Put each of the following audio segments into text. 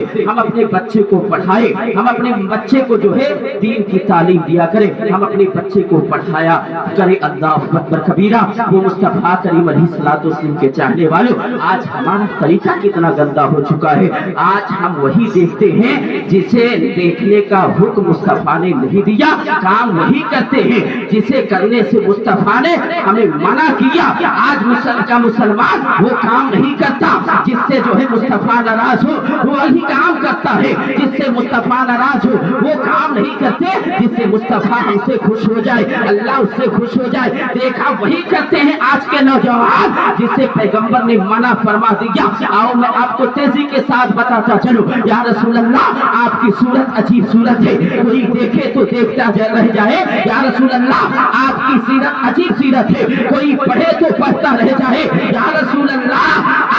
हम अपने बच्चे को पढ़ाए, हम अपने बच्चे को जो है दीन की तालीम दिया करें, हम अपने बच्चे को पढ़ाया करें। अल्लाह अकबर कबीरा। वो मुस्तफा करीम अलैहिस्सलाम के चाहने वालों, आज हमारा तरीका कितना गंदा हो चुका है। आज हम वही देखते हैं जिसे देखने का हुक्म मुस्तफा ने नहीं दिया, काम वही करते हैं जिसे करने से मुस्तफा ने हमें मना किया। आज मुसलमान वो काम नहीं करता जिससे जो है मुस्तफा नाराज हो, वो वही काम करता है जिससे मुस्तफा नाराज हो। वो काम नहीं करते जिससे मुस्तफा हमसे खुश हो जाए, अल्लाह उससे खुश हो जाए। देखा वही करते हैं आज के नौजवान जिससे पैगंबर ने मना फरमा दिया। आओ मैं आपको तेजी के साथ बताता चलूं। या रसूल अल्लाह, आपकी सूरत अजीब सूरत है, कोई देखे तो देखता रह जाए। या रसूल अल्लाह, आपकी सीरत अजीब सीरत है, कोई पढ़े तो पढ़ता रह जाए। या रसूल अल्लाह,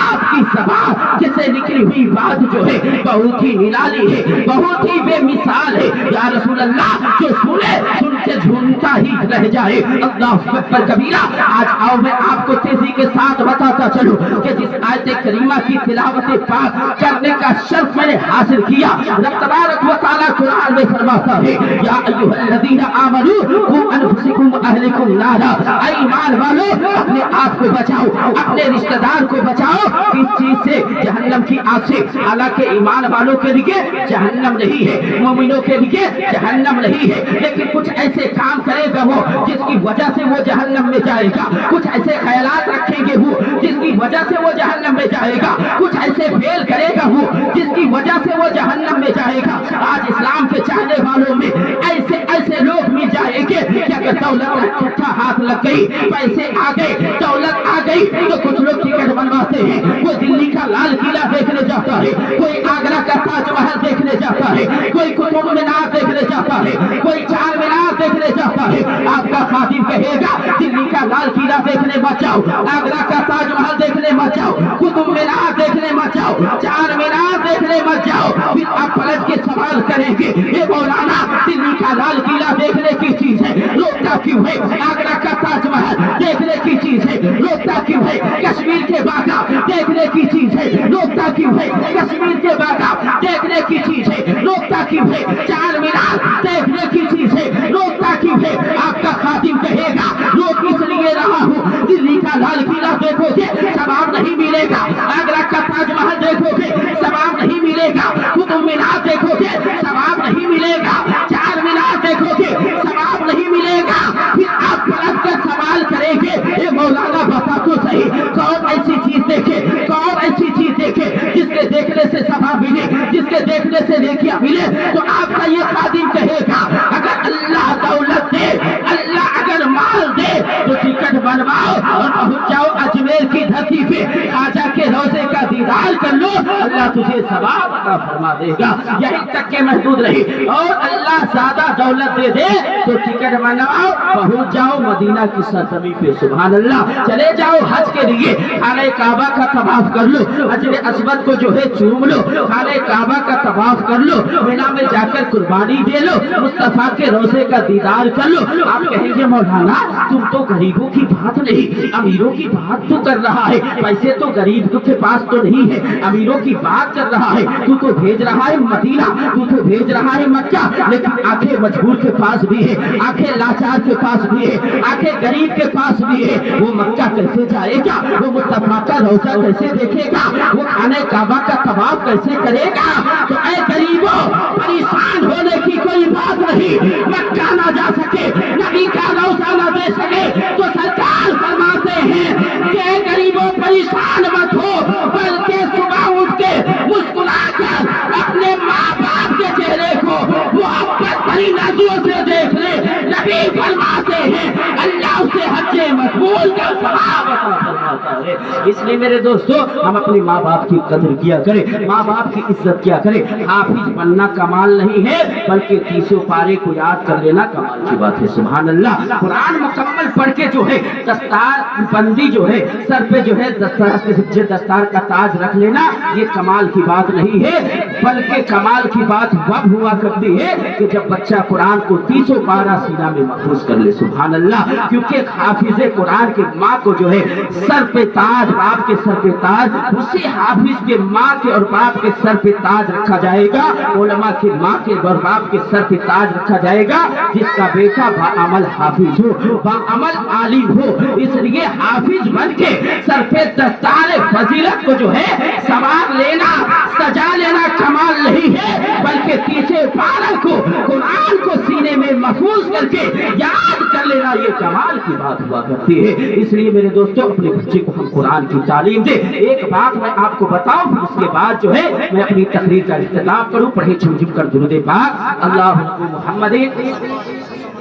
आपकी ज़बान जिससे निकली हुई बात जो है बहुत ही निराली है, बहुत ही बेमिसाल है। या रसूल अल्लाह, जो सुने सुन के झूमता ही रह जाए। अल्लाह अकबर कबीरा। आज आओ मैं आपको तेजी के साथ बताता चलूं कि जिस आयत करीमा की तिलावत पाक करने का शर्फ मैंने हासिल किया, रब तबारक व तआला कुरान में फरमाता है, या अय्युहल्लज़ीना आमनू क़ू अनफुसकुम व अहलिकुम नारा। ऐ ईमान वालों, अपने आप को बचाओ, अपने रिश्तेदार को बचाओ किस चीज से? जहन्नम की आग से। हालांकि ईमान वालों के लिए जहन्नम नहीं है, मोमिनों के लिए जहन्नम नहीं है, लेकिन कुछ ऐसे काम करेगा वो जिसकी वजह से वो जहन्नम में जाएगा। कुछ ऐसे ख्यालात रखेंगे वो जिसकी वजह से वो जहन्नम में जाएगा। कुछ ऐसे फेल करेगा वो जिसकी वजह से वो जहन्नम में जाएगा। आज इस्लाम के चाहने वालों में ऐसे ऐसे लोग मिल जाएंगे कि अगर दौलत अच्छा हाथ लग गई, पैसे आ गए, दौलत आ गई, तो कुछ लोग टिकट बनवाते हैं। कोई दिल्ली का लाल किला देखने जाता है, कोई आगरा का ताजमहल देखने जाता है, कोई कुतुब मीनार देखने जाता है, कोई चार मीनार देखने जाता है। आपका खातिब कहेगा दिल्ली का लाल किला देखने मत जाओ, आगरा का ताजमहल देखने मत जाओ, कुतुब मीनार देखने मत जाओ, चार मीनार देखने मत जाओ। फिर आप पलट के सवाल करेंगे, ये मौलाना दिल्ली का लाल किला देखने की चीज है, रोकता क्यों है? आगरा का ताजमहल देखने की चीज है, रोकता क्यों है? कश्मीर के बागा देखने की चीज है, रोकता क्यों है? कश्मीर के बागा देखने की चीज है, रोकता क्यों है? चार मीनार देखने की चीज है, रोकता क्यों है? आपका खातिम कहेगा रोक इसलिए रहा हूँ, दिल्ली का लाल किला देखोगे सवाब नहीं मिलेगा, आगरा का ताजमहल देखोगे सवाब नहीं मिलेगा, कुतुब मीनार देखोगे सवाब नहीं मिलेगा, चार मीनार देखोगे सवाब नहीं मिलेगा। फिर आप पलट कर सवाल करेंगे, ये मौलाना बता तो सही, कौन ऐसी चीज देखे, कौन ऐसी चीज देखे जिसके देखने से सवाब मिले, जिसके देखने से नेकियां मिले? तो आपका ये खादिम कहेगा अगर अल्लाह दौलत दे, अल्लाह अगर माल दे तो टिकट बनवाओ और पहुंच जाओ अजमेर की धरती पे, खाजा के रोजे का दीदार कर लो, अल्लाह तुझे सवाब अता फरमा देगा। यहीं तक के महदूद रही। और अल्लाह ज्यादा दौलत दे दे तो टिकट बनवाओ, पहुंच जाओ मदीना की सरजमीन पे। सुभान अल्लाह। चले जाओ हज के लिए, खाने काबा का तवाफ कर लो, हजर अस्वद को जो है चूम लो, खाने काबा का तवाफ कर लो, मीना में जाकर कुर्बानी दे लो, मुस्तफा के रोजे का दीदार कर लो। आप कहेंगे मौलाना तुम तो गरीबों की बात नहीं, अमीरों की बात तो कर रहा है, पैसे तो गरीब के पास तो नहीं है, अमीरों की बात कर रहा है। तू तो भेज रहा है मदीना, तू तो भेज रहा है मक्का, लेकिन आंखें मजबूर के पास भी है, आंखें लाचार के पास भी है, आंखें गरीब के पास भी है। वो मक्का कैसे जाएगा? वो मुस्तफा का रोजा कैसे देखेगा? वो खाने काबा का तवाफ कैसे करेगा? तो ऐ गरीबों, परेशान होने की कोई बात नहीं। मक्का ना जा सके, नबी का रोजा ना दे सके तो सरकार फरमाते हैं कि गरीबों परेशान मत हो, बल्कि सुबह उठ के मुस्कुराकर अपने माँ बाप के चेहरे को मोहब्बत भरी नजरों से देख ले। नबी फरमाते हैं अल्लाह उसे हज्जे मकबूल का सवाब अता फरमाता है। इसलिए मेरे दोस्तों, हम अपने माँ बाप की कदर किया करें, माँ बाप की इज्जत किया करें। हाफिज बनना कमाल नहीं है, बल्कि 30 पारे को याद कर लेना कमाल की बात है। सुभान अल्लाह। कुरान मुकम्मल पढ़ के जो है दस्तार बंदी जो है सर पे जो है दस्तार का ताज रख लेना, ये कमाल की बात नहीं है, बल्कि कमाल की बात वब हुआ करती है कि जब बच्चा कुरान को 30 पारा सीना में महफूज कर ले। सुभान अल्लाह। क्योंकि हाफिज हाफिज कुरान की माँ को जो है सर पे ताज, बाप के सर पे ताज, उसी हाफिज के माँ के और बाप के सर पे ताज रखा जाएगा। उलमा की माँ के और बाप के सर पे ताज रखा जाएगा जिसका बेटा बाअमल हाफिज हो, बाअमल आलिम हो। इसलिए हाफिज बन के सर पे दस्तार फजीलत को जो है सवार लेना, सजा लेना कमाल नहीं है, बल्कि तीसरे पारा को, कुरान को सीने में महफूज करके याद कर लेना ये कमाल की बात हुआ करती है। इसलिए मेरे दोस्तों अपने बच्चे को हम कुरान की तालीम दे। एक बात मैं आपको बताऊं, फिर उसके बाद जो है मैं अपनी तकरीर का इख्तिताम करूं। पढ़े झुमझुम कर दुरूद पाक अल्लाहुम्मा मुहम्मद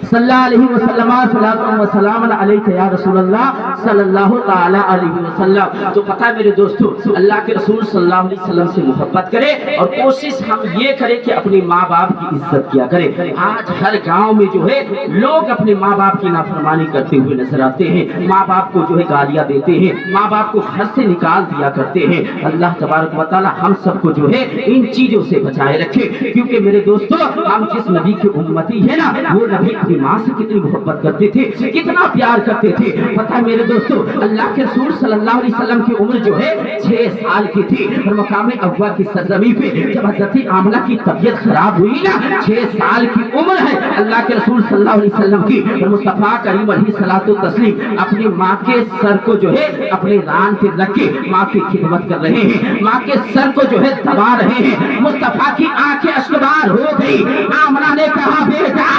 सल्लल्लाहु अलैहि वसल्लम सल्लल्लाहु वसल्लम अलैहि या रसूलल्लाह सल्लल्लाहु तआला अलैहि वसल्लम। तो पता है मेरे दोस्तों, अल्लाह के रसूल सल्लल्लाहु अलैहि वसल्लम से मोहब्बत करें और कोशिश हम ये करें कि अपने माँ बाप की इज्जत किया करें। आज हर गांव में जो है लोग अपने माँ बाप की नाफरमानी करते हुए नजर आते हैं, माँ बाप को जो है गालियां देते हैं, माँ बाप को घर से निकाल दिया करते हैं। अल्लाह तबारक व तआला हम सबको जो है इन चीजों से बचाए रखे, क्योंकि मेरे दोस्तों हम जिस नबी की उम्मती है ना, वो नबी अपनी माँ से कितनी मोहब्बत करते थे, कितना प्यार करते थे। पता है मेरे दोस्तों, अल्लाह के रसूल सल्लल्लाहु अलैहि वसल्लम की उम्र जो है 6 साल की थी और मकाम अव्वा की सरजमी पे जब हज़रत आमना की तबीयत खराब हुई ना, 6 साल की उम्र है अल्लाह के रसूल सल्लल्लाहु अलैहि वसल्लम की, और मुस्तफा करीम अलैहिस्सलातु तस्लीम अपनी माँ के सर को जो है अपने रान पे रख के माँ की खिदमत कर रहे हैं, माँ के सर को जो है दबा रहे हैं। मुस्तफा की आंखें अश्कबार हो गई। आमना ने कहा, बेटा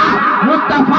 मुस्तफा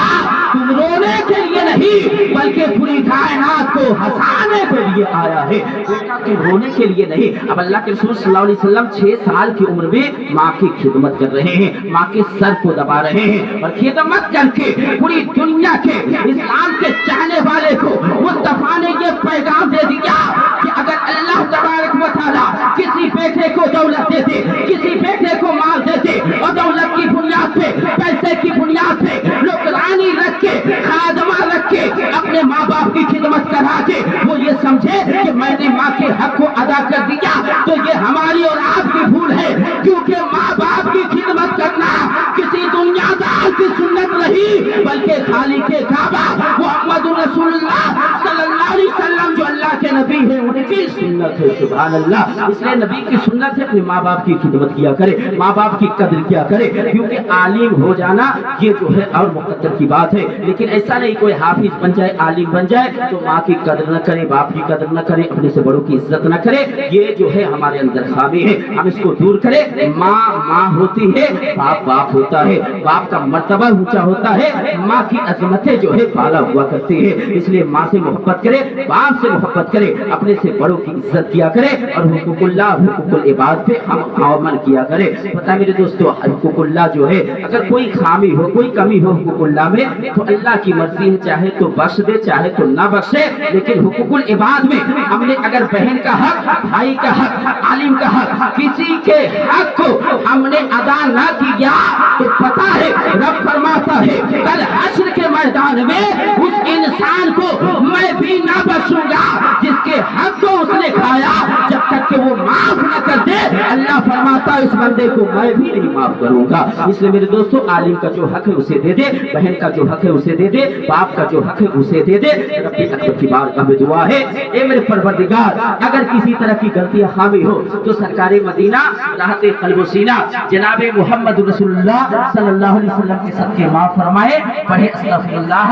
तुम रोने के लिए नहीं बल्कि पूरी कायनात को हंसाने के लिए आया है, बेटा तुम रोने के लिए नहीं। अब अल्लाह के रसूल सल्लल्लाहु अलैहि वसल्लम 6 साल की उम्र में माँ की खिदमत कर रहे हैं, माँ के सर को दबा रहे हैं और खिदमत करके पूरी दुनिया के इस्लाम के चाहने वाले को मुस्तफा ने ये पैगाम दे दिया कि अगर अल्लाह तबारक व तआला किसी बेटे को दौलत देते, किसी बेटे को माल देते और दौलत की बुनियाद पे, पैसे की बुनियाद पे नौकरानी रख के, खादमा रख के, अपने माँ बाप की खिदमत करा के वो ये समझे कि मैंने माँ के हक को अदा कर दिया, तो ये हमारी और आपकी भूल है। क्योंकि माँ बाप की खिदमत करना किसी दुनियादार की सुन्नत नहीं, बल्कि खालिक के काबा मुहम्मद रसूलुल्लाह सल्लल्लाहु अलैहि वसल्लम जो अल्लाह के नबी है उनकी सुन्नत है। सुभान अल्लाह। इसलिए नबी की सुन्नत है अपने माँ बाप की खिदमत किया करे, माँ बाप की कदर किया करे, क्योंकि आलिम हो जाना ये जो है और मुकद्दर की बात है। लेकिन ऐसा नहीं कोई हाफिज बन जाए, आलिम बन जाए तो माँ की कदर न करे, बाप की कदर न करे, अपने से बड़ों की इज्जत न करे, ये जो है हमारे अंदर खामी है। हम इसको दूर करें। माँ माँ होती है, बाप बाप होता है, बाप का मर्तबा ऊंचा होता है, माँ की अजमतें जो है बाला हुआ करती है। इसलिए माँ से मोहब्बत करे, बाप से मोहब्बत करे, अपने से बड़ों की इज्जत किया करे और हुकूकुल्लाह हुकूकुल इबाद पे हम अमल किया करे। पता मेरे दोस्तों, हुकूकुल्लाह जो है अगर कोई खामी हो, कोई कमी हो हुकूकुल्लाह में, तो अल्लाह की मर्जी है, चाहे तो बख्श दे चाहे तो ना बख्शे। लेकिन हुकूकुल इबाद में हमने अगर बहन का हक, भाई का हक, आलिम का हक, किसी के हक को हमने अदा ना किया तो पता है रब फरमाता है कल हश्र के मैदान में उस इंसान को मैं भी ना बख्शूंगा जिसके हक को उसने खाया, जब तक कि वो माफ न कर दे अल्लाह फरमाता है उस बंदे को मैं भी नहीं माफ करूंगा। इसलिए मेरे दोस्तों, आलिम का जो हक है उसे दे दे, बहन का जो हक है उसे दे दे, बाप का जो हक है उसे दे दे। रब्बी अकबर की बारगाह में दुआ है, ए मेरे परवरदिगार, अगर किसी तरह की गलती खामी हो तो सरकार मदीना राहत क़ल्ब सीना जनाब मोहम्मद रसूलुल्लाह सल्लल्लाहु अलैहि वसल्लम के सदके माफ फरमाए। पढ़े अस्तगफिरुल्लाह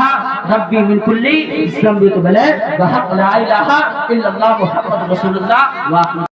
रब्बी मिन कुल्ली ज़ंबिन व ला इलाहा इल्लल्लाह मुहम्मद रसूलुल्लाह।